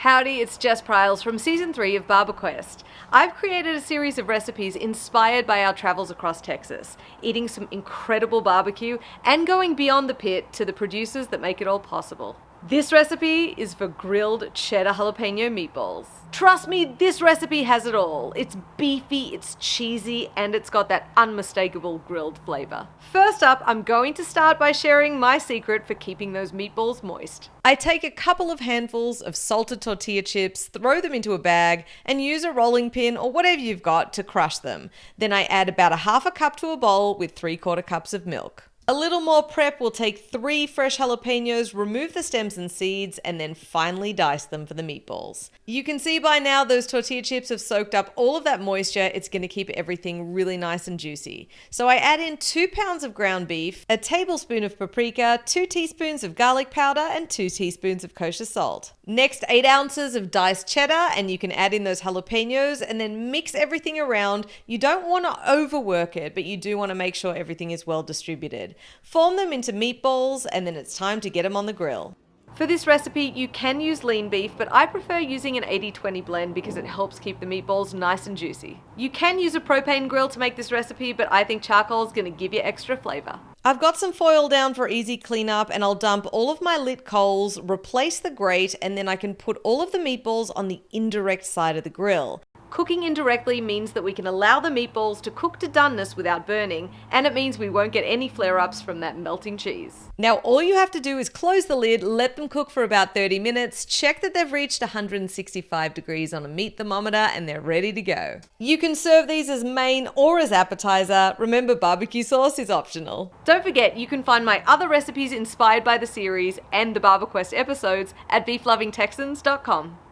Howdy, it's Jess Pryles from Season 3 of BarbaQuest. I've created a series of recipes inspired by our travels across Texas, eating some incredible barbecue and going beyond the pit to the producers that make it all possible. This recipe is for grilled cheddar jalapeno meatballs. Trust me, this recipe has it all. It's beefy, it's cheesy, and it's got that unmistakable grilled flavor. First up, I'm going to start by sharing my secret for keeping those meatballs moist. I take a couple of handfuls of salted tortilla chips, throw them into a bag, and use a rolling pin or whatever you've got to crush them. Then I add about a half a cup to a bowl with 3/4 cups of milk. A little more prep will take 3 fresh jalapenos, remove the stems and seeds, and then finely dice them for the meatballs. You can see by now those tortilla chips have soaked up all of that moisture. It's going to keep everything really nice and juicy. So I add in 2 pounds of ground beef, a tablespoon of paprika, 2 teaspoons of garlic powder, and 2 teaspoons of kosher salt. Next, 8 ounces of diced cheddar, and you can add in those jalapenos and then mix everything around. You don't want to overwork it, but you do want to make sure everything is well distributed. Form them into meatballs, and then it's time to get them on the grill. For this recipe, you can use lean beef, but I prefer using an 80-20 blend because it helps keep the meatballs nice and juicy. You can use a propane grill to make this recipe, but I think charcoal is going to give you extra flavor. I've got some foil down for easy cleanup, and I'll dump all of my lit coals, replace the grate, and then I can put all of the meatballs on the indirect side of the grill. Cooking indirectly means that we can allow the meatballs to cook to doneness without burning, and it means we won't get any flare-ups from that melting cheese. Now all you have to do is close the lid, let them cook for about 30 minutes, check that they've reached 165 degrees on a meat thermometer, and they're ready to go. You can serve these as main or as appetizer. Remember, barbecue sauce is optional. Don't forget, you can find my other recipes inspired by the series and the BarbaQuest episodes at beeflovingtexans.com.